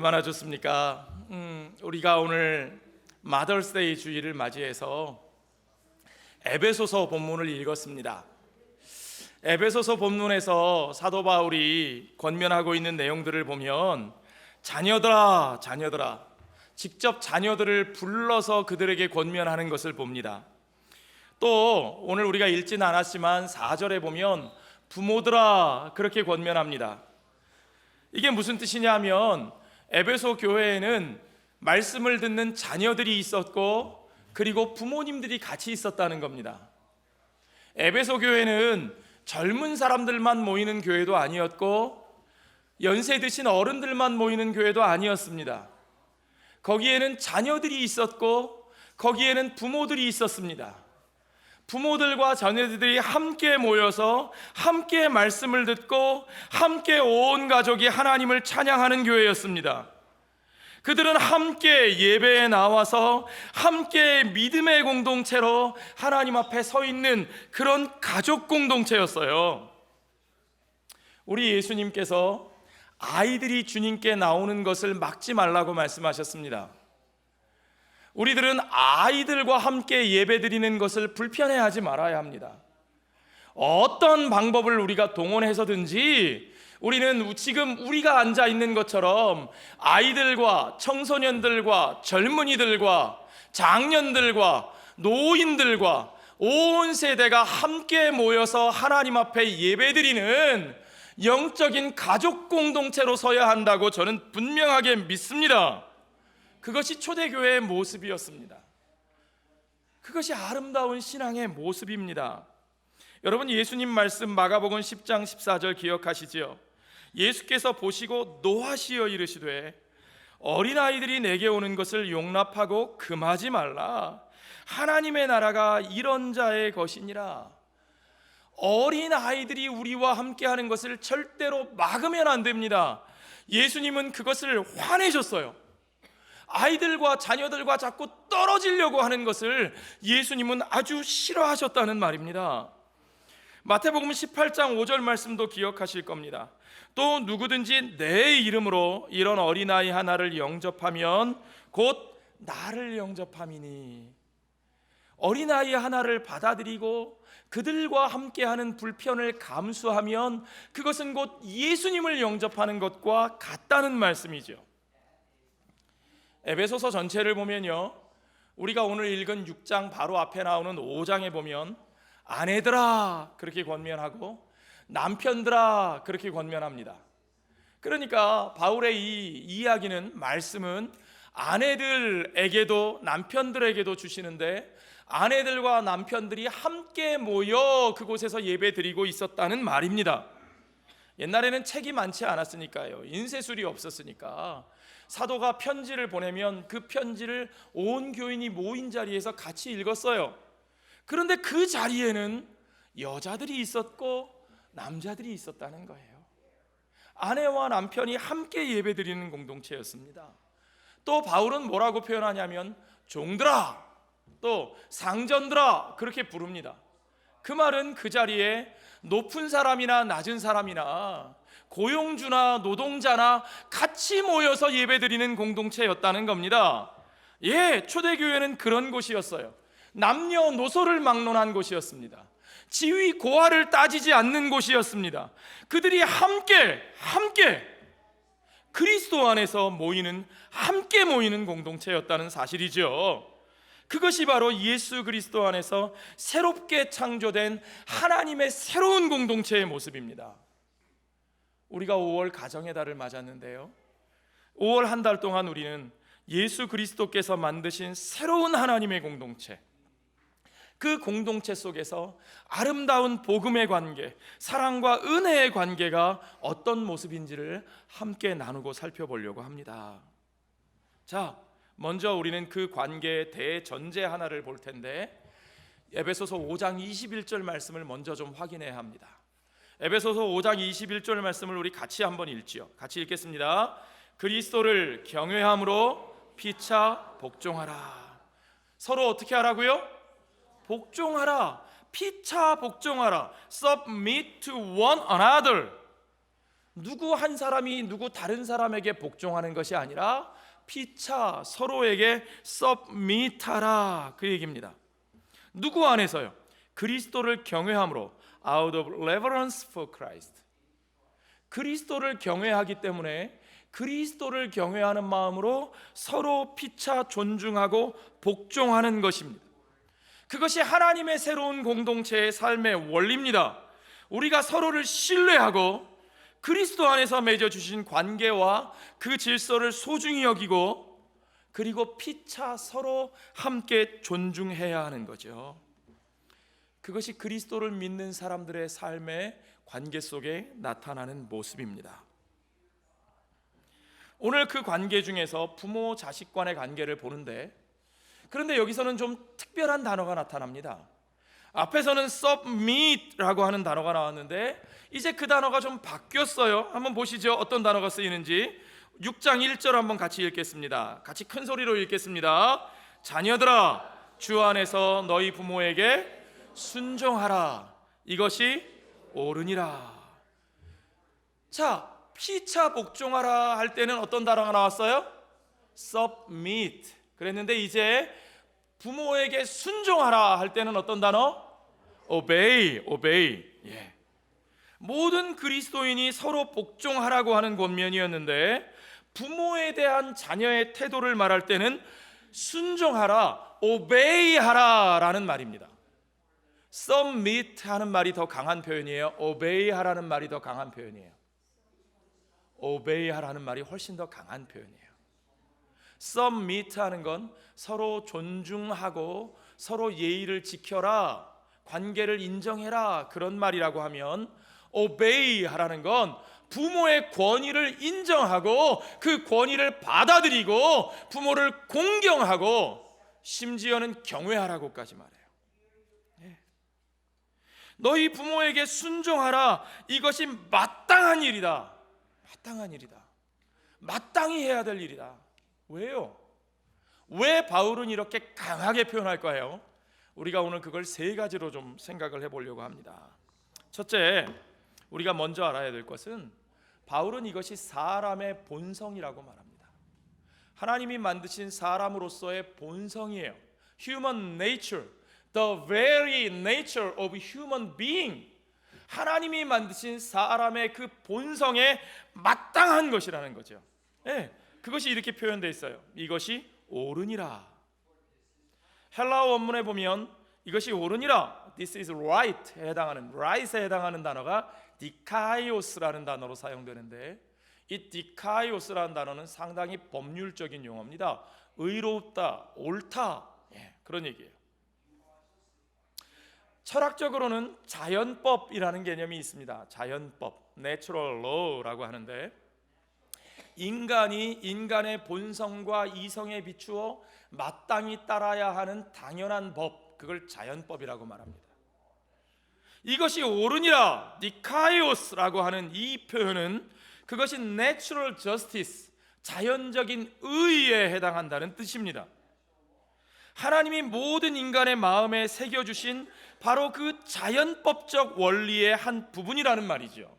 얼마나 좋습니까? 우리가 오늘 마더스데이 주일을 맞이해서 에베소서 본문을 읽었습니다. 에베소서 본문에서 사도 바울이 권면하고 있는 내용들을 보면 자녀들아, 자녀들아, 직접 자녀들을 불러서 그들에게 권면하는 것을 봅니다. 또 오늘 우리가 읽지는 않았지만 4절에 보면 부모들아 그렇게 권면합니다. 이게 무슨 뜻이냐면 에베소 교회에는 말씀을 듣는 자녀들이 있었고 그리고 부모님들이 같이 있었다는 겁니다. 에베소 교회는 젊은 사람들만 모이는 교회도 아니었고 연세 드신 어른들만 모이는 교회도 아니었습니다. 거기에는 자녀들이 있었고 거기에는 부모들이 있었습니다. 부모들과 자녀들이 함께 모여서 함께 말씀을 듣고 함께 온 가족이 하나님을 찬양하는 교회였습니다. 그들은 함께 예배에 나와서 함께 믿음의 공동체로 하나님 앞에 서 있는 그런 가족 공동체였어요. 우리 예수님께서 아이들이 주님께 나오는 것을 막지 말라고 말씀하셨습니다. 우리들은 아이들과 함께 예배드리는 것을 불편해하지 말아야 합니다. 어떤 방법을 우리가 동원해서든지 우리는 지금 우리가 앉아 있는 것처럼 아이들과 청소년들과 젊은이들과 장년들과 노인들과 온 세대가 함께 모여서 하나님 앞에 예배드리는 영적인 가족 공동체로 서야 한다고 저는 분명하게 믿습니다. 그것이 초대교회의 모습이었습니다. 그것이 아름다운 신앙의 모습입니다. 여러분, 예수님 말씀 마가복음 10장 14절 기억하시지요? 예수께서 보시고 노하시어 이르시되 어린아이들이 내게 오는 것을 용납하고 금하지 말라. 하나님의 나라가 이런 자의 것이니라. 어린아이들이 우리와 함께하는 것을 절대로 막으면 안 됩니다. 예수님은 그것을 화내셨어요. 아이들과 자녀들과 자꾸 떨어지려고 하는 것을 예수님은 아주 싫어하셨다는 말입니다. 마태복음 18장 5절 말씀도 기억하실 겁니다. 또 누구든지 내 이름으로 이런 어린아이 하나를 영접하면 곧 나를 영접함이니. 어린아이 하나를 받아들이고 그들과 함께하는 불편을 감수하면 그것은 곧 예수님을 영접하는 것과 같다는 말씀이죠. 에베소서 전체를 보면요, 우리가 오늘 읽은 6장 바로 앞에 나오는 5장에 보면 아내들아 그렇게 권면하고 남편들아 그렇게 권면합니다. 그러니까 바울의 이 이야기는, 말씀은 아내들에게도 남편들에게도 주시는데 아내들과 남편들이 함께 모여 그곳에서 예배드리고 있었다는 말입니다. 옛날에는 책이 많지 않았으니까요, 인쇄술이 없었으니까 사도가 편지를 보내면 그 편지를 온 교인이 모인 자리에서 같이 읽었어요. 그런데 그 자리에는 여자들이 있었고 남자들이 있었다는 거예요. 아내와 남편이 함께 예배드리는 공동체였습니다. 또 바울은 뭐라고 표현하냐면 종들아, 또 상전들아 그렇게 부릅니다. 그 말은 그 자리에 높은 사람이나 낮은 사람이나 고용주나 노동자나 같이 모여서 예배드리는 공동체였다는 겁니다. 예, 초대교회는 그런 곳이었어요. 남녀노소를 막론한 곳이었습니다. 지위 고하를 따지지 않는 곳이었습니다. 그들이 함께 그리스도 안에서 모이는, 함께 모이는 공동체였다는 사실이죠. 그것이 바로 예수 그리스도 안에서 새롭게 창조된 하나님의 새로운 공동체의 모습입니다. 우리가 5월 가정의 달을 맞았는데요, 5월 한 달 동안 우리는 예수 그리스도께서 만드신 새로운 하나님의 공동체, 그 공동체 속에서 아름다운 복음의 관계, 사랑과 은혜의 관계가 어떤 모습인지를 함께 나누고 살펴보려고 합니다. 자, 먼저 우리는 그 관계의 대전제 하나를 볼 텐데 에베소서 5장 21절 말씀을 먼저 좀 확인해야 합니다. 에베소서 5장 21절 말씀을 우리 같이 한번 읽지요. 같이 읽겠습니다. 그리스도를 경외함으로 피차 복종하라. 서로 어떻게 하라고요? 복종하라. 피차 복종하라. Submit to one another. 누구 한 사람이 누구 다른 사람에게 복종하는 것이 아니라 피차 서로에게 submit하라, 그 얘기입니다. 누구 안에서요? 그리스도를 경외함으로, out of reverence for Christ. 그리스도를 경외하기 때문에 그리스도를 경외하는 마음으로 서로 피차 존중하고 복종하는 것입니다. 그것이 하나님의 새로운 공동체의 삶의 원리입니다. 우리가 서로를 신뢰하고 그리스도 안에서 맺어주신 관계와 그 질서를 소중히 여기고, 그리고 피차 서로 함께 존중해야 하는 거죠. 그것이 그리스도를 믿는 사람들의 삶의 관계 속에 나타나는 모습입니다. 오늘 그 관계 중에서 부모 자식 간의 관계를 보는데, 그런데 여기서는 좀 특별한 단어가 나타납니다. 앞에서는 submit라고 하는 단어가 나왔는데 이제 그 단어가 좀 바뀌었어요. 한번 보시죠. 어떤 단어가 쓰이는지. 6장 1절 한번 같이 읽겠습니다. 같이 큰 소리로 읽겠습니다. 자녀들아, 주 안에서 너희 부모에게 순종하라. 이것이 옳으니라. 자, 피차 복종하라 할 때는 어떤 단어가 나왔어요? submit. 그랬는데 이제 부모에게 순종하라 할 때는 어떤 단어? obey. 예. 모든 그리스도인이 서로 복종하라고 하는 권면이었는데, 부모에 대한 자녀의 태도를 말할 때는 순종하라, obey하라 라는 말입니다. submit 하는 말이 더 강한 표현이에요? obey 하라는 말이 더 강한 표현이에요? obey 하라는 말이 훨씬 더 강한 표현이에요. submit 하는 건 서로 존중하고 서로 예의를 지켜라, 관계를 인정해라, 그런 말이라고 하면, obey 하라는 건 부모의 권위를 인정하고 그 권위를 받아들이고 부모를 공경하고 심지어는 경외하라고까지 말해요. 너희 부모에게 순종하라. 이것이 마땅한 일이다. 마땅한 일이다. 마땅히 해야 될 일이다. 왜요? 왜 바울은 이렇게 강하게 표현할까요? 우리가 오늘 그걸 세 가지로 좀 생각을 해보려고 합니다. 첫째, 우리가 먼저 알아야 될 것은 바울은 이것이 사람의 본성이라고 말합니다. 하나님이 만드신 사람으로서의 본성이에요. Human nature, the very nature of human being. 하나님이 만드신 사람의 그 본성에 마땅한 것이라는 거죠. 네, 그것이 이렇게 표현되어 있어요. 이것이 옳으니라. 헬라어 원문에 보면 이것이 옳으니라, this is right에 해당하는, right에 해당하는 단어가 디카이오스라는 단어로 사용되는데, 이 디카이오스라는 단어는 상당히 법률적인 용어입니다. 의롭다, 옳다, 그런 얘기예요. 철학적으로는 자연법이라는 개념이 있습니다. 자연법, natural law라고 하는데, 인간이 인간의 본성과 이성에 비추어 마땅히 따라야 하는 당연한 법, 그걸 자연법이라고 말합니다. 이것이 옳으니라, 디카이오스라고 하는 이 표현은 그것이 natural justice, 자연적인 의에 해당한다는 뜻입니다. 하나님이 모든 인간의 마음에 새겨주신 바로 그 자연법적 원리의 한 부분이라는 말이죠.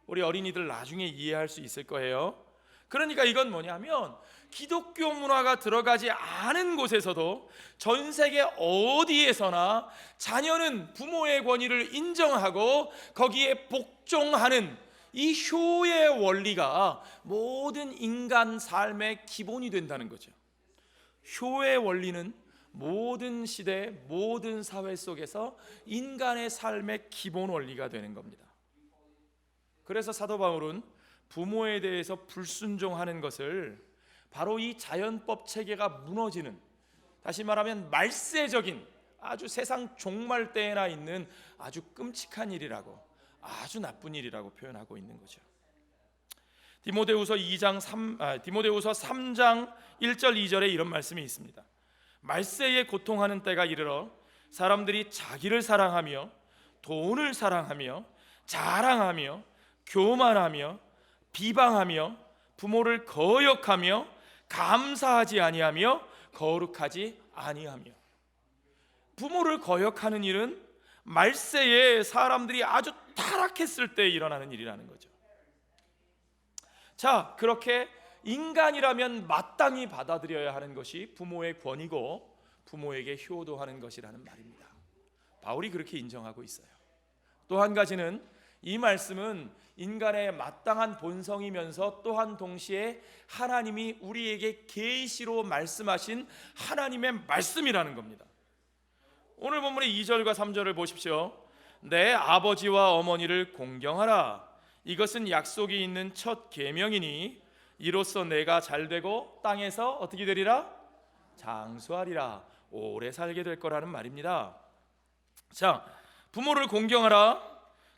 우리 어린이들 나중에 이해할 수 있을 거예요. 그러니까 이건 뭐냐면, 기독교 문화가 들어가지 않은 곳에서도 전 세계 어디에서나 자녀는 부모의 권위를 인정하고 거기에 복종하는 이 효의 원리가 모든 인간 삶의 기본이 된다는 거죠. 효의 원리는 모든 시대, 모든 사회 속에서 인간의 삶의 기본 원리가 되는 겁니다. 그래서 사도 바울은 부모에 대해서 불순종하는 것을 바로 이 자연법 체계가 무너지는, 다시 말하면 말세적인, 아주 세상 종말 때에나 있는 아주 끔찍한 일이라고, 아주 나쁜 일이라고 표현하고 있는 거죠. 디모데후서 3장 1절 2절에 이런 말씀이 있습니다. 말세에 고통하는 때가 이르러 사람들이 자기를 사랑하며 돈을 사랑하며 자랑하며 교만하며 비방하며 부모를 거역하며 감사하지 아니하며 거룩하지 아니하며. 부모를 거역하는 일은 말세에 사람들이 아주 타락했을 때 일어나는 일이라는 거죠. 자, 그렇게 인간이라면 마땅히 받아들여야 하는 것이 부모의 권위고 부모에게 효도하는 것이라는 말입니다. 바울이 그렇게 인정하고 있어요. 또 한 가지는 이 말씀은 인간의 마땅한 본성이면서 또한 동시에 하나님이 우리에게 계시로 말씀하신 하나님의 말씀이라는 겁니다. 오늘 본문의 2절과 3절을 보십시오. 내 아버지와 어머니를 공경하라. 이것은 약속이 있는 첫 계명이니 이로써 내가 잘되고 땅에서 어떻게 되리라? 장수하리라. 오래 살게 될 거라는 말입니다. 자, 부모를 공경하라.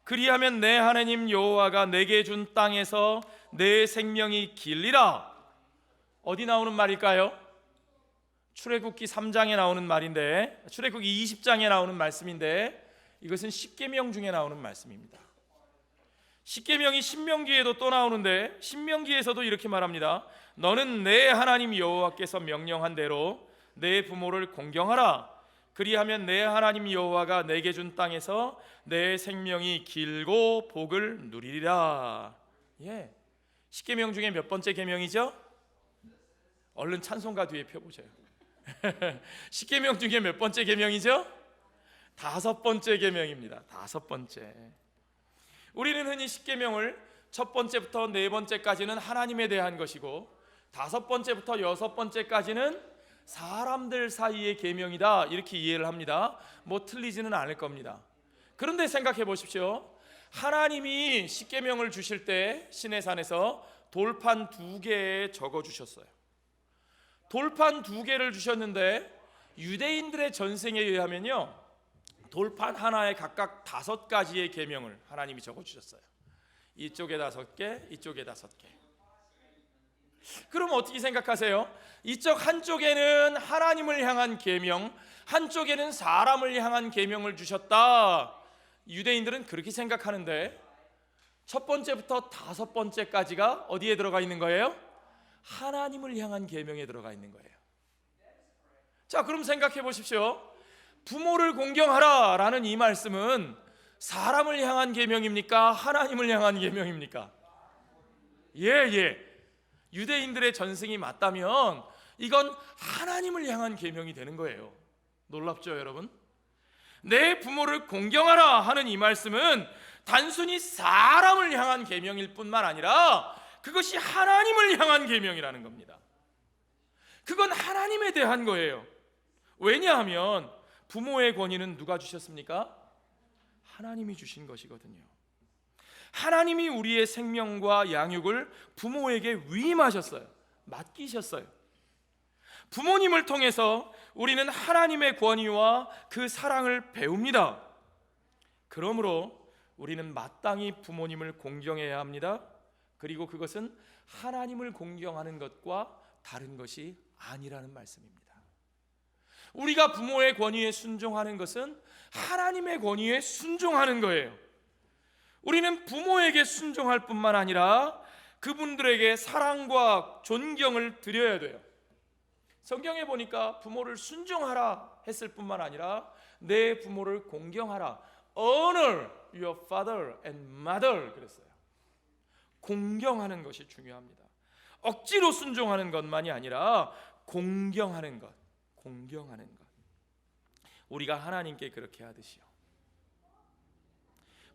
그리하면 내 하나님 여호와가 내게 준 땅에서 내 생명이 길리라. 어디 나오는 말일까요? 출애굽기 3장에 나오는 말인데, 출애굽기 20장에 나오는 말씀인데, 이것은 십계명 중에 나오는 말씀입니다. 십계명이 신명기에도 또 나오는데, 신명기에서도 이렇게 말합니다. 너는 내 하나님 여호와께서 명령한 대로 내 부모를 공경하라. 그리하면 내 하나님 여호와가 내게 준 땅에서 내 생명이 길고 복을 누리리라. 예, 십계명 중에 몇 번째 계명이죠? 얼른 찬송가 뒤에 펴보세요. 십계명 중에 몇 번째 계명이죠? 5번째 계명입니다. 5번째. 우리는 흔히 십계명을 첫 번째부터 네 번째까지는 하나님에 대한 것이고 5번째부터 6번째까지는 사람들 사이의 계명이다, 이렇게 이해를 합니다. 뭐 틀리지는 않을 겁니다. 그런데 생각해 보십시오. 하나님이 십계명을 주실 때 시내산에서 돌판 2개에 적어 주셨어요. 돌판 2개를 주셨는데 유대인들의 전생에 의하면요, 돌판 하나에 각각 5가지의 계명을 하나님이 적어 주셨어요. 이쪽에 5개, 이쪽에 5개. 그럼 어떻게 생각하세요? 이쪽 한쪽에는 하나님을 향한 계명, 한쪽에는 사람을 향한 계명을 주셨다. 유대인들은 그렇게 생각하는데 첫 번째부터 5번째까지가 어디에 들어가 있는 거예요? 하나님을 향한 계명에 들어가 있는 거예요. 자, 그럼 생각해 보십시오. 부모를 공경하라 라는 이 말씀은 사람을 향한 계명입니까? 하나님을 향한 계명입니까? 예. 유대인들의 전승이 맞다면 이건 하나님을 향한 계명이 되는 거예요. 놀랍죠, 여러분? 내 부모를 공경하라 하는 이 말씀은 단순히 사람을 향한 계명일 뿐만 아니라 그것이 하나님을 향한 계명이라는 겁니다. 그건 하나님에 대한 거예요. 왜냐하면 부모의 권위는 누가 주셨습니까? 하나님이 주신 것이거든요. 하나님이 우리의 생명과 양육을 부모에게 위임하셨어요. 맡기셨어요. 부모님을 통해서 우리는 하나님의 권위와 그 사랑을 배웁니다. 그러므로 우리는 마땅히 부모님을 공경해야 합니다. 그리고 그것은 하나님을 공경하는 것과 다른 것이 아니라는 말씀입니다. 우리가 부모의 권위에 순종하는 것은 하나님의 권위에 순종하는 거예요. 우리는 부모에게 순종할 뿐만 아니라 그분들에게 사랑과 존경을 드려야 돼요. 성경에 보니까 부모를 순종하라 했을 뿐만 아니라 내 부모를 공경하라, honor your father and mother 그랬어요. 공경하는 것이 중요합니다. 억지로 순종하는 것만이 아니라 공경하는 것. 우리가 하나님께 그렇게 하듯이요.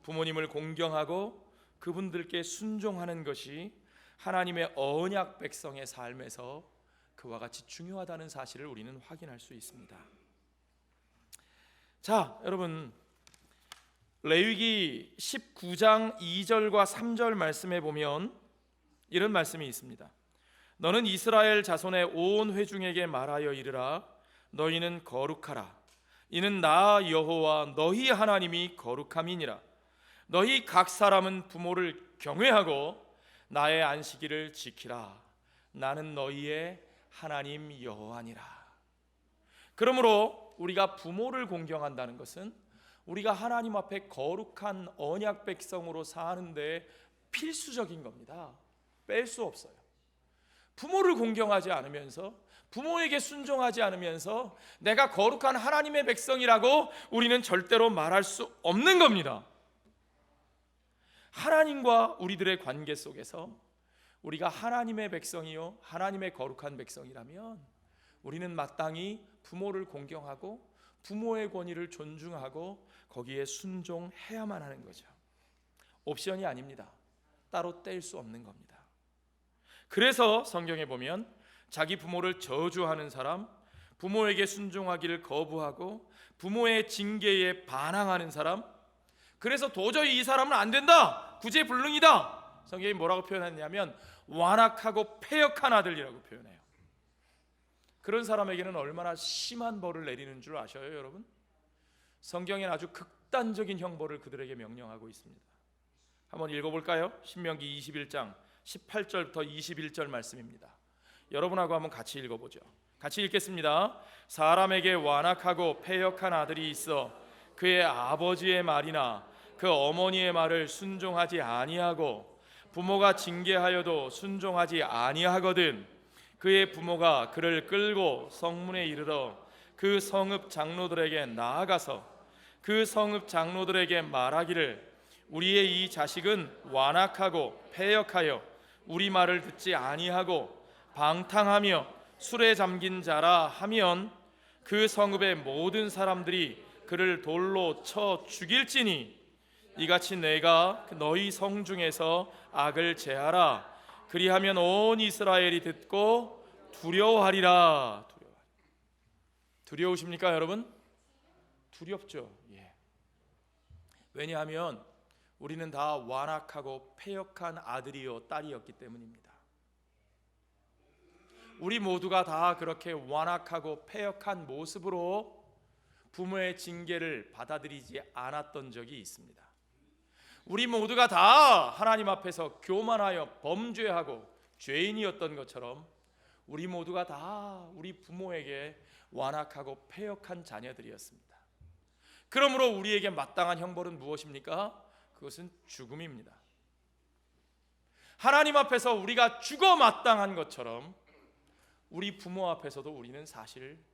부모님을 공경하고 그분들께 순종하는 것이 하나님의 언약 백성의 삶에서 그와 같이 중요하다는 사실을 우리는 확인할 수 있습니다. 자, 여러분, 레위기 19장 2절과 3절 말씀에 보면 이런 말씀이 있습니다. 너는 이스라엘 자손의 온 회중에게 말하여 이르라. 너희는 거룩하라. 이는 나 여호와 너희 하나님이 거룩함이니라. 너희 각 사람은 부모를 경외하고 나의 안식일을 지키라. 나는 너희의 하나님 여호와니라. 그러므로 우리가 부모를 공경한다는 것은 우리가 하나님 앞에 거룩한 언약 백성으로 사는데 필수적인 겁니다. 뺄 수 없어요. 부모를 공경하지 않으면서, 부모에게 순종하지 않으면서 내가 거룩한 하나님의 백성이라고 우리는 절대로 말할 수 없는 겁니다. 하나님과 우리들의 관계 속에서 우리가 하나님의 백성이요 하나님의 거룩한 백성이라면 우리는 마땅히 부모를 공경하고 부모의 권위를 존중하고 거기에 순종해야만 하는 거죠. 옵션이 아닙니다. 따로 뗄 수 없는 겁니다. 그래서 성경에 보면 자기 부모를 저주하는 사람, 부모에게 순종하기를 거부하고 부모의 징계에 반항하는 사람, 그래서 도저히 이 사람은 안 된다, 구제불능이다, 성경이 뭐라고 표현했냐면 완악하고 패역한 아들이라고 표현해요. 그런 사람에게는 얼마나 심한 벌을 내리는 줄 아셔요, 여러분? 성경엔 아주 극단적인 형벌을 그들에게 명령하고 있습니다. 한번 읽어볼까요? 신명기 21장 18절부터 21절 말씀입니다. 여러분하고 한번 같이 읽어보죠. 같이 읽겠습니다. 사람에게 완악하고 패역한 아들이 있어 그의 아버지의 말이나 그 어머니의 말을 순종하지 아니하고 부모가 징계하여도 순종하지 아니하거든 그의 부모가 그를 끌고 성문에 이르러 그 성읍 장로들에게 나아가서 그 성읍 장로들에게 말하기를 우리의 이 자식은 완악하고 패역하여 우리 말을 듣지 아니하고 방탕하며 술에 잠긴 자라 하면 그 성읍의 모든 사람들이 그를 돌로 쳐 죽일지니 이같이 내가 너희 성 중에서 악을 제하라. 그리하면 온 이스라엘이 듣고 두려워하리라. 두려우십니까 여러분? 두렵죠. 예. 왜냐하면 우리는 다 완악하고 패역한 아들이요 딸이었기 때문입니다. 우리 모두가 다 그렇게 완악하고 패역한 모습으로 부모의 징계를 받아들이지 않았던 적이 있습니다. 우리 모두가 다 하나님 앞에서 교만하여 범죄하고 죄인이었던 것처럼 우리 모두가 다 우리 부모에게 완악하고 패역한 자녀들이었습니다. 그러므로 우리에게 마땅한 형벌은 무엇입니까? 그것은 죽음입니다. 하나님 앞에서 우리가 죽어 마땅한 것처럼 우리 부모 앞에서도 우리는 사실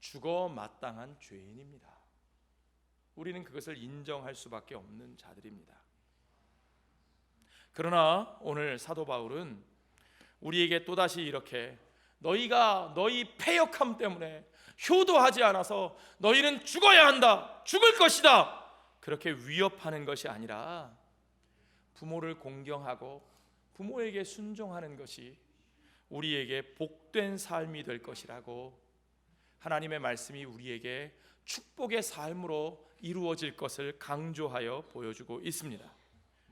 죽어 마땅한 죄인입니다. 우리는 그것을 인정할 수밖에 없는 자들입니다. 그러나 오늘 사도 바울은 우리에게 또다시 이렇게 너희가 너희 패역함 때문에 효도하지 않아서 너희는 죽어야 한다, 죽을 것이다, 그렇게 위협하는 것이 아니라 부모를 공경하고 부모에게 순종하는 것이 우리에게 복된 삶이 될 것이라고 하나님의 말씀이 우리에게 축복의 삶으로 이루어질 것을 강조하여 보여주고 있습니다.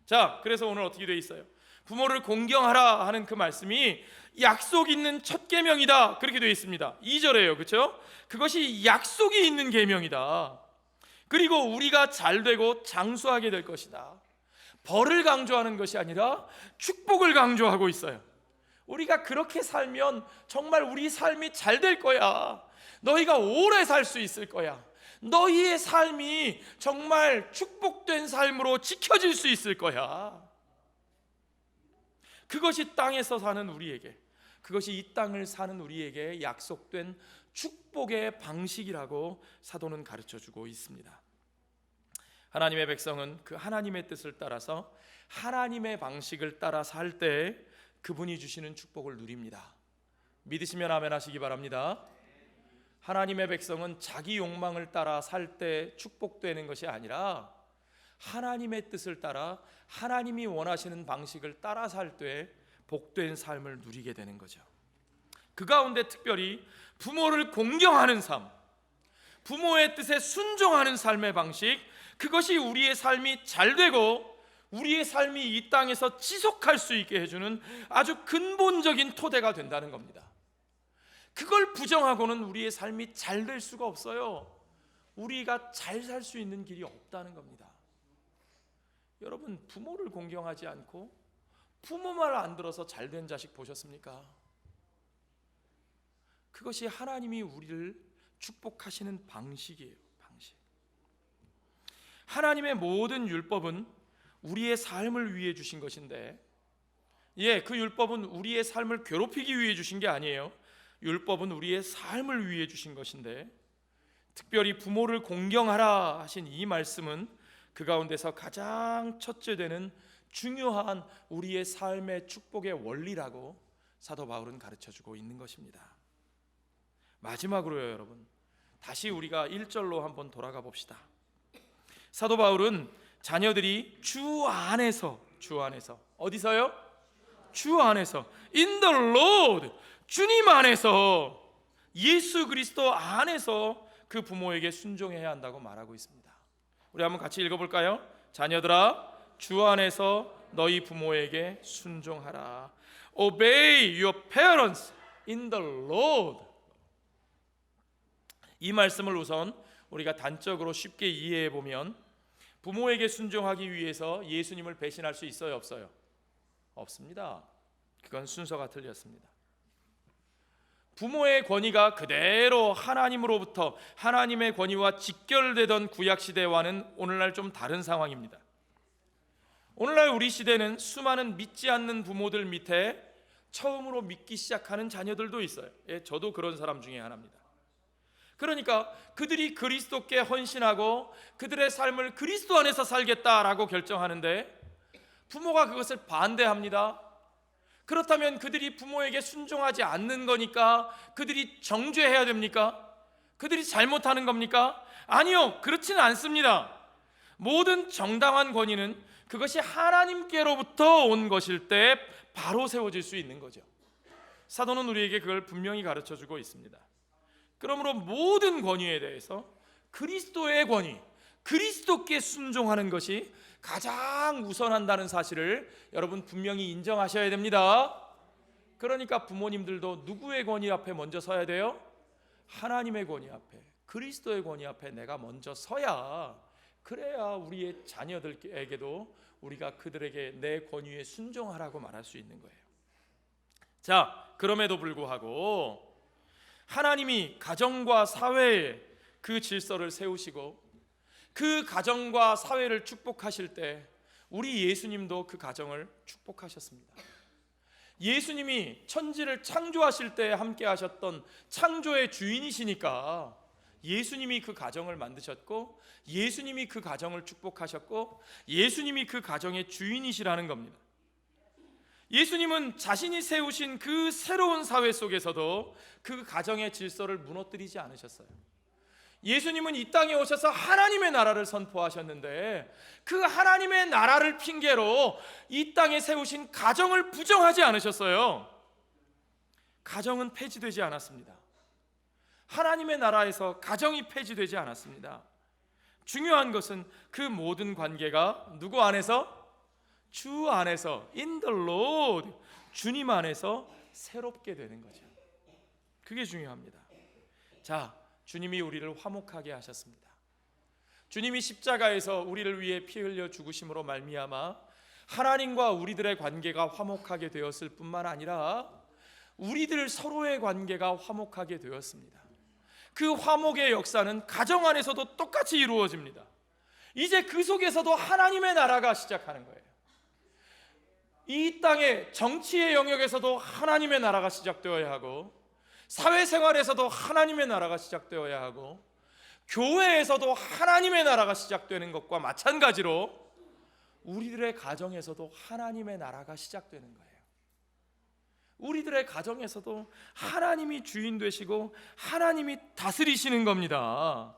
자, 그래서 오늘 어떻게 되어 있어요? 부모를 공경하라 하는 그 말씀이 약속 있는 첫 계명이다, 그렇게 되어 있습니다. 2절에요, 그렇죠? 그것이 약속이 있는 계명이다. 그리고 우리가 잘되고 장수하게 될 것이다. 벌을 강조하는 것이 아니라 축복을 강조하고 있어요. 우리가 그렇게 살면 정말 우리 삶이 잘 될 거야. 너희가 오래 살 수 있을 거야. 너희의 삶이 정말 축복된 삶으로 지켜질 수 있을 거야. 그것이 땅에서 사는 우리에게, 그것이 이 땅을 사는 우리에게 약속된 축복의 방식이라고 사도는 가르쳐주고 있습니다. 하나님의 백성은 그 하나님의 뜻을 따라서 하나님의 방식을 따라 살 때 그분이 주시는 축복을 누립니다. 믿으시면 아멘 하시기 바랍니다. 하나님의 백성은 자기 욕망을 따라 살 때 축복되는 것이 아니라 하나님의 뜻을 따라 하나님이 원하시는 방식을 따라 살 때 복된 삶을 누리게 되는 거죠. 그 가운데 특별히 부모를 공경하는 삶, 부모의 뜻에 순종하는 삶의 방식, 그것이 우리의 삶이 잘 되고 우리의 삶이 이 땅에서 지속할 수 있게 해주는 아주 근본적인 토대가 된다는 겁니다. 그걸 부정하고는 우리의 삶이 잘 될 수가 없어요. 우리가 잘 살 수 있는 길이 없다는 겁니다. 여러분, 부모를 공경하지 않고 부모 말 안 들어서 잘 된 자식 보셨습니까? 그것이 하나님이 우리를 축복하시는 방식이에요. 방식. 하나님의 모든 율법은 우리의 삶을 위해 주신 것인데, 그 율법은 우리의 삶을 괴롭히기 위해 주신 게 아니에요. 율법은 우리의 삶을 위해 주신 것인데, 특별히 부모를 공경하라 하신 이 말씀은 그 가운데서 가장 첫째 되는 중요한 우리의 삶의 축복의 원리라고 사도 바울은 가르쳐주고 있는 것입니다. 마지막으로요, 여러분, 다시 우리가 1절로 한번 돌아가 봅시다. 사도 바울은 자녀들이 주 안에서 어디서요? 주 안에서, in the Lord, 주님 안에서, 예수 그리스도 안에서 그 부모에게 순종해야 한다고 말하고 있습니다. 우리 한번 같이 읽어볼까요? 자녀들아, 주 안에서 너희 부모에게 순종하라. Obey your parents in the Lord. 이 말씀을 우선 우리가 단적으로 쉽게 이해해 보면, 부모에게 순종하기 위해서 예수님을 배신할 수 있어요, 없어요? 없습니다. 그건 순서가 틀렸습니다. 부모의 권위가 그대로 하나님으로부터, 하나님의 권위와 직결되던 구약 시대와는 오늘날 좀 다른 상황입니다. 오늘날 우리 시대는 수많은 믿지 않는 부모들 밑에 처음으로 믿기 시작하는 자녀들도 있어요. 예, 저도 그런 사람 중에 하나입니다. 그러니까 그들이 그리스도께 헌신하고 그들의 삶을 그리스도 안에서 살겠다라고 결정하는데 부모가 그것을 반대합니다. 그렇다면 그들이 부모에게 순종하지 않는 거니까 그들이 정죄해야 됩니까? 그들이 잘못하는 겁니까? 아니요, 그렇지는 않습니다. 모든 정당한 권위는 그것이 하나님께로부터 온 것일 때 바로 세워질 수 있는 거죠. 사도는 우리에게 그걸 분명히 가르쳐주고 있습니다. 그러므로 모든 권위에 대해서 그리스도의 권위, 그리스도께 순종하는 것이 가장 우선한다는 사실을 여러분 분명히 인정하셔야 됩니다. 그러니까 부모님들도 누구의 권위 앞에 먼저 서야 돼요? 하나님의 권위 앞에, 그리스도의 권위 앞에 내가 먼저 서야, 그래야 우리의 자녀들에게도 우리가 그들에게 내 권위에 순종하라고 말할 수 있는 거예요. 자, 그럼에도 불구하고 하나님이 가정과 사회에 그 질서를 세우시고 그 가정과 사회를 축복하실 때 우리 예수님도 그 가정을 축복하셨습니다. 예수님이 천지를 창조하실 때 함께 하셨던 창조의 주인이시니까 예수님이 그 가정을 만드셨고 예수님이 그 가정을 축복하셨고 예수님이 그 가정의 주인이시라는 겁니다. 예수님은 자신이 세우신 그 새로운 사회 속에서도 그 가정의 질서를 무너뜨리지 않으셨어요. 예수님은 이 땅에 오셔서 하나님의 나라를 선포하셨는데 그 하나님의 나라를 핑계로 이 땅에 세우신 가정을 부정하지 않으셨어요. 가정은 폐지되지 않았습니다. 하나님의 나라에서 가정이 폐지되지 않았습니다. 중요한 것은 그 모든 관계가 누구 안에서? 주 안에서, in the Lord, 주님 안에서 새롭게 되는 거죠. 그게 중요합니다. 자, 주님이 우리를 화목하게 하셨습니다. 주님이 십자가에서 우리를 위해 피 흘려 죽으심으로 말미암아 하나님과 우리들의 관계가 화목하게 되었을 뿐만 아니라 우리들 서로의 관계가 화목하게 되었습니다. 그 화목의 역사는 가정 안에서도 똑같이 이루어집니다. 이제 그 속에서도 하나님의 나라가 시작하는 거예요. 이 땅의 정치의 영역에서도 하나님의 나라가 시작되어야 하고 사회생활에서도 하나님의 나라가 시작되어야 하고 교회에서도 하나님의 나라가 시작되는 것과 마찬가지로 우리들의 가정에서도 하나님의 나라가 시작되는 거예요. 우리들의 가정에서도 하나님이 주인 되시고 하나님이 다스리시는 겁니다.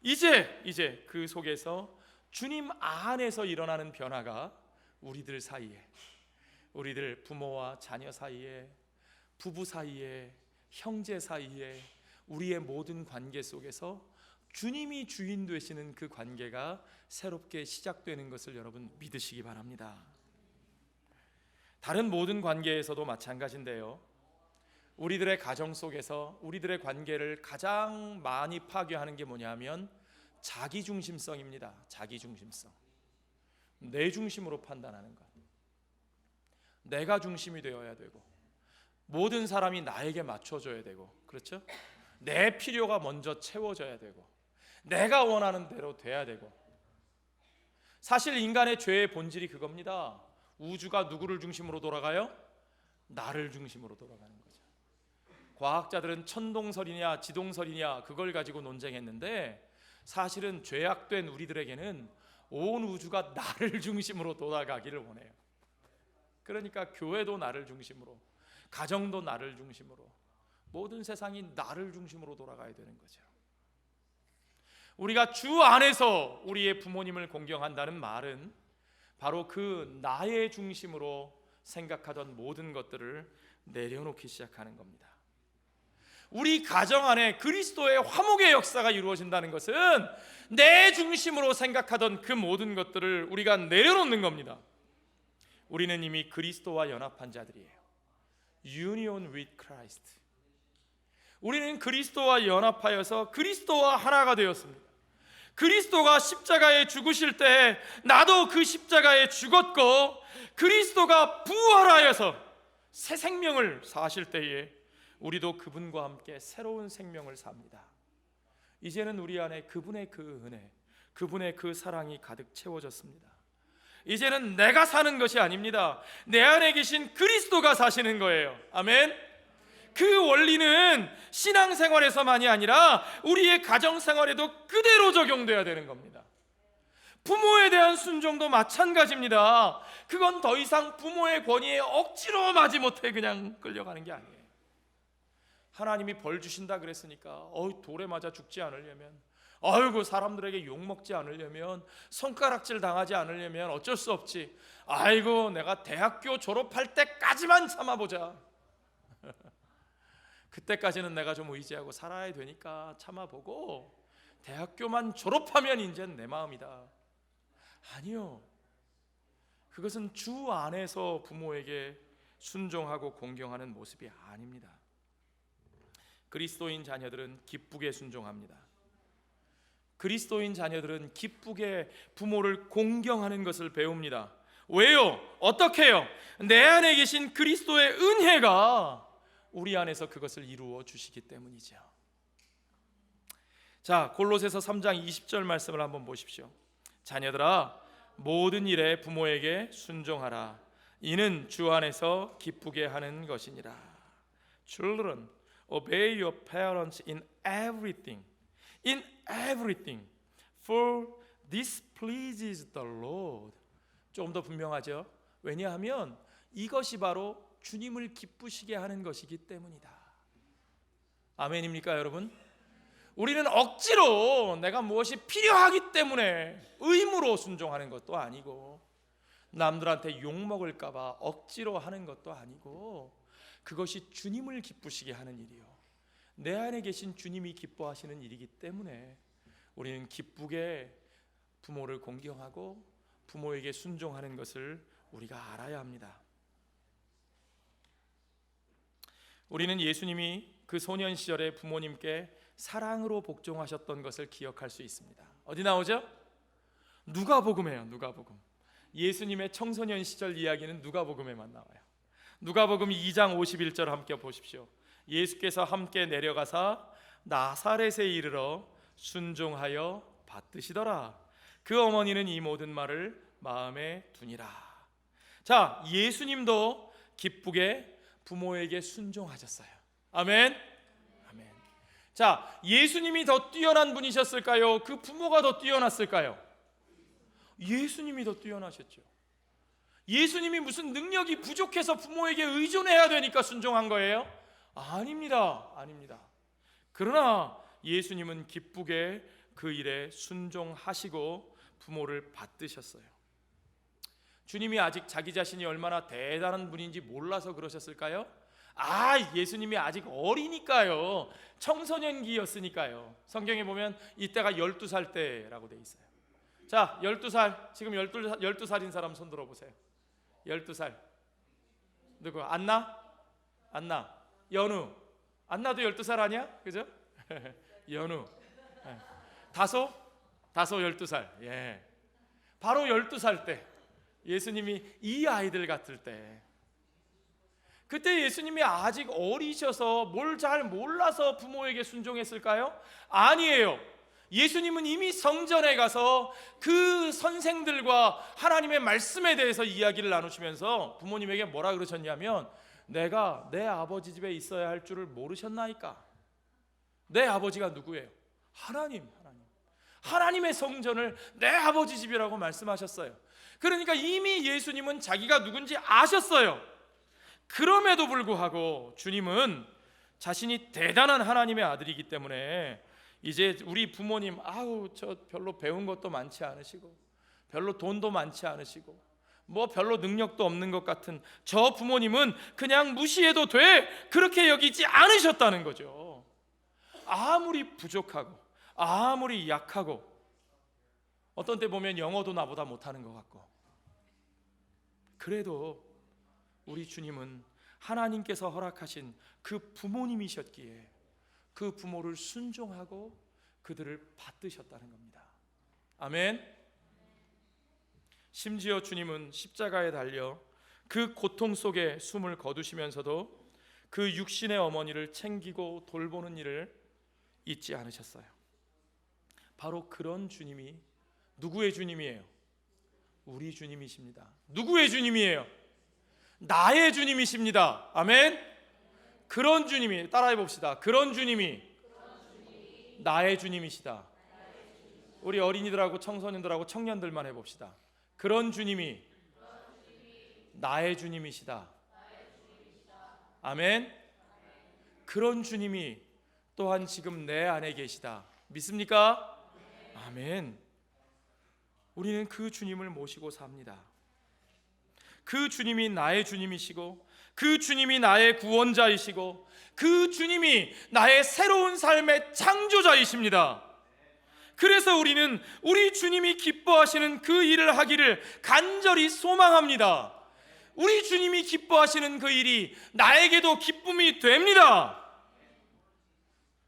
이제 그 속에서 주님 안에서 일어나는 변화가 우리들 사이에, 우리들 부모와 자녀 사이에, 부부 사이에, 형제 사이에, 우리의 모든 관계 속에서 주님이 주인 되시는 그 관계가 새롭게 시작되는 것을 여러분 믿으시기 바랍니다. 다른 모든 관계에서도 마찬가지인데요, 우리들의 가정 속에서 우리들의 관계를 가장 많이 파괴하는 게 뭐냐면 자기중심성입니다. 자기중심성. 내 중심으로 판단하는 것, 내가 중심이 되어야 되고 모든 사람이 나에게 맞춰줘야 되고, 그렇죠? 내 필요가 먼저 채워져야 되고 내가 원하는 대로 돼야 되고. 사실 인간의 죄의 본질이 그겁니다. 우주가 누구를 중심으로 돌아가요? 나를 중심으로 돌아가는 거죠. 과학자들은 천동설이냐 지동설이냐 그걸 가지고 논쟁했는데 사실은 죄악된 우리들에게는 온 우주가 나를 중심으로 돌아가기를 원해요. 그러니까 교회도 나를 중심으로, 가정도 나를 중심으로, 모든 세상이 나를 중심으로 돌아가야 되는 거죠. 우리가 주 안에서 우리의 부모님을 공경한다는 말은 바로 그 나의 중심으로 생각하던 모든 것들을 내려놓기 시작하는 겁니다. 우리 가정 안에 그리스도의 화목의 역사가 이루어진다는 것은 내 중심으로 생각하던 그 모든 것들을 우리가 내려놓는 겁니다. 우리는 이미 그리스도와 연합한 자들이에요. Union with Christ. 우리는 그리스도와 연합하여서 그리스도와 하나가 되었습니다. 그리스도가 십자가에 죽으실 때 나도 그 십자가에 죽었고, 그리스도가 부활하여서 새 생명을 사실 때에 우리도 그분과 함께 새로운 생명을 삽니다. 이제는 우리 안에 그분의 그 은혜, 그분의 그 사랑이 가득 채워졌습니다. 이제는 내가 사는 것이 아닙니다. 내 안에 계신 그리스도가 사시는 거예요. 아멘. 그 원리는 신앙생활에서만이 아니라 우리의 가정생활에도 그대로 적용돼야 되는 겁니다. 부모에 대한 순종도 마찬가지입니다. 그건 더 이상 부모의 권위에 억지로 마지못해 그냥 끌려가는 게 아니에요. 하나님이 벌 주신다 그랬으니까 돌에 맞아 죽지 않으려면, 아이고 사람들에게 욕먹지 않으려면, 손가락질 당하지 않으려면 어쩔 수 없지. 아이고 내가 대학교 졸업할 때까지만 참아보자. 그때까지는 내가 좀 의지하고 살아야 되니까 참아보고 대학교만 졸업하면 이젠 내 마음이다. 아니요, 그것은 주 안에서 부모에게 순종하고 공경하는 모습이 아닙니다. 그리스도인 자녀들은 기쁘게 순종합니다. 그리스도인 자녀들은 기쁘게 부모를 공경하는 것을 배웁니다. 왜요? 어떻게 해요? 내 안에 계신 그리스도의 은혜가 우리 안에서 그것을 이루어 주시기 때문이죠. 자, 골로새서 3장 20절 말씀을 한번 보십시오. 자녀들아, 모든 일에 부모에게 순종하라. 이는 주 안에서 기쁘게 하는 것이니라. Children, obey your parents in everything. In everything. For this pleases the Lord. 좀 더 분명하죠? 왜냐하면 이것이 바로 주님을 기쁘시게 하는 것이기 때문이다. 아멘입니까, 여러분? 우리는 억지로 내가 무엇이 필요하기 때문에 의무로 순종하는 것도 아니고, 남들한테 욕먹을까 봐 억지로 하는 것도 아니고, 그것이 주님을 기쁘시게 하는 일이요, 내 안에 계신 주님이 기뻐하시는 일이기 때문에 우리는 기쁘게 부모를 공경하고 부모에게 순종하는 것을 우리가 알아야 합니다. 우리는 예수님이 그 소년 시절에 부모님께 사랑으로 복종하셨던 것을 기억할 수 있습니다. 어디 나오죠? 누가복음이에요. 누가복음. 예수님의 청소년 시절 이야기는 누가복음에만 나와요. 누가복음 2장 51절 함께 보십시오. 예수께서 함께 내려가사 나사렛에 이르러 순종하여 받드시더라. 그 어머니는 이 모든 말을 마음에 두니라. 자, 예수님도 기쁘게 부모에게 순종하셨어요. 아멘. 아멘. 자, 예수님이 더 뛰어난 분이셨을까요? 그 부모가 더 뛰어났을까요? 예수님이 더 뛰어나셨죠. 예수님이 무슨 능력이 부족해서 부모에게 의존해야 되니까 순종한 거예요? 아닙니다. 아닙니다. 그러나 예수님은 기쁘게 그 일에 순종하시고 부모를 받드셨어요. 주님이 아직 자기 자신이 얼마나 대단한 분인지 몰라서 그러셨을까요? 예수님이 아직 어리니까요. 청소년기였으니까요. 성경에 보면 이때가 12살 때라고 돼 있어요. 자, 12살, 지금 12살인 사람 손 들어보세요. 12살. 누구? 안나? 안나. 연우. 안나도 12살 아니야? 그죠? 연우. 다소? 다소 12살. 예. 바로 12살 때 예수님이 이 아이들 같을 때, 그때 예수님이 아직 어리셔서 뭘 잘 몰라서 부모에게 순종했을까요? 아니에요. 예수님은 이미 성전에 가서 그 선생들과 하나님의 말씀에 대해서 이야기를 나누시면서 부모님에게 뭐라 그러셨냐면, 내가 내 아버지 집에 있어야 할 줄을 모르셨나이까? 내 아버지가 누구예요? 하나님. 하나님의 성전을 내 아버지 집이라고 말씀하셨어요. 그러니까 이미 예수님은 자기가 누군지 아셨어요. 그럼에도 불구하고 주님은 자신이 대단한 하나님의 아들이기 때문에 이제 우리 부모님 저 별로 배운 것도 많지 않으시고 별로 돈도 많지 않으시고 뭐 별로 능력도 없는 것 같은 저 부모님은 그냥 무시해도 돼, 그렇게 여기지 않으셨다는 거죠. 아무리 부족하고 아무리 약하고 어떤 때 보면 영어도 나보다 못하는 것 같고, 그래도 우리 주님은 하나님께서 허락하신 그 부모님이셨기에 그 부모를 순종하고 그들을 받드셨다는 겁니다. 아멘. 심지어 주님은 십자가에 달려 그 고통 속에 숨을 거두시면서도 그 육신의 어머니를 챙기고 돌보는 일을 잊지 않으셨어요. 바로 그런 주님이 누구의 주님이에요? 우리 주님이십니다. 누구의 주님이에요? 나의 주님이십니다. 아멘. 그런 주님이, 따라해 봅시다. 그런 주님이 나의 주님이시다. 우리 어린이들하고 청소년들하고 청년들만 해봅시다. 그런 주님이 나의 주님이시다. 아멘. 그런 주님이 또한 지금 내 안에 계시다. 믿습니까? 아멘. 우리는 그 주님을 모시고 삽니다. 그 주님이 나의 주님이시고 그 주님이 나의 구원자이시고 그 주님이 나의 새로운 삶의 창조자이십니다. 그래서 우리는 우리 주님이 기뻐하시는 그 일을 하기를 간절히 소망합니다. 우리 주님이 기뻐하시는 그 일이 나에게도 기쁨이 됩니다.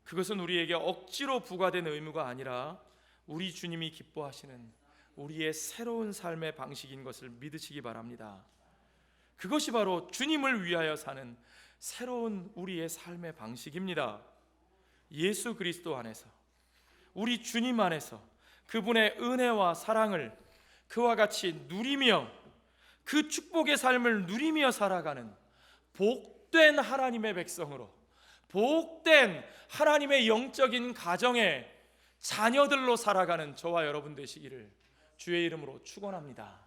그것은 우리에게 억지로 부과된 의무가 아니라 우리 주님이 기뻐하시는 우리의 새로운 삶의 방식인 것을 믿으시기 바랍니다. 그것이 바로 주님을 위하여 사는 새로운 우리의 삶의 방식입니다. 예수 그리스도 안에서, 우리 주님 안에서 그분의 은혜와 사랑을 그와 같이 누리며 그 축복의 삶을 누리며 살아가는 복된 하나님의 백성으로, 복된 하나님의 영적인 가정의 자녀들로 살아가는 저와 여러분 되시기를 주의 이름으로 축원합니다.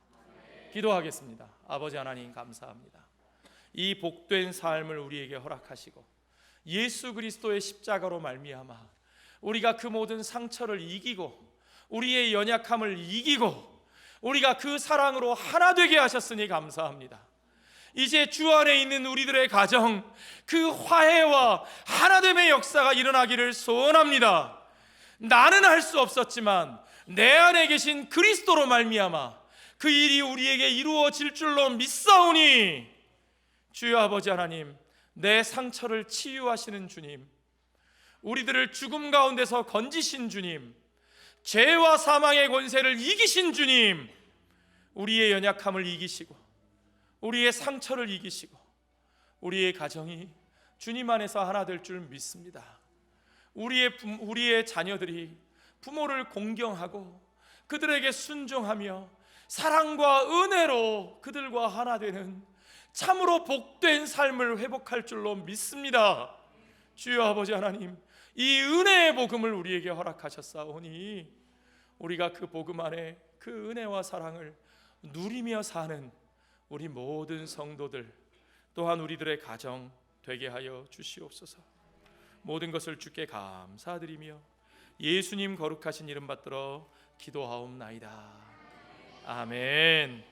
기도하겠습니다. 아버지 하나님 감사합니다. 이 복된 삶을 우리에게 허락하시고 예수 그리스도의 십자가로 말미암아 우리가 그 모든 상처를 이기고 우리의 연약함을 이기고 우리가 그 사랑으로 하나 되게 하셨으니 감사합니다. 이제 주 안에 있는 우리들의 가정, 그 화해와 하나됨의 역사가 일어나기를 소원합니다. 나는 할 수 없었지만 내 안에 계신 그리스도로 말미암아 그 일이 우리에게 이루어질 줄로 믿사오니 주여 아버지 하나님, 내 상처를 치유하시는 주님, 우리들을 죽음 가운데서 건지신 주님, 죄와 사망의 권세를 이기신 주님, 우리의 연약함을 이기시고 우리의 상처를 이기시고 우리의 가정이 주님 안에서 하나 될 줄 믿습니다. 우리의 자녀들이 부모를 공경하고 그들에게 순종하며 사랑과 은혜로 그들과 하나 되는 참으로 복된 삶을 회복할 줄로 믿습니다. 주여 아버지 하나님, 이 은혜의 복음을 우리에게 허락하셨사오니 우리가 그 복음 안에 그 은혜와 사랑을 누리며 사는 우리 모든 성도들, 또한 우리들의 가정 되게 하여 주시옵소서. 모든 것을 주께 감사드리며 예수님 거룩하신 이름 받들어 기도하옵나이다. 아멘.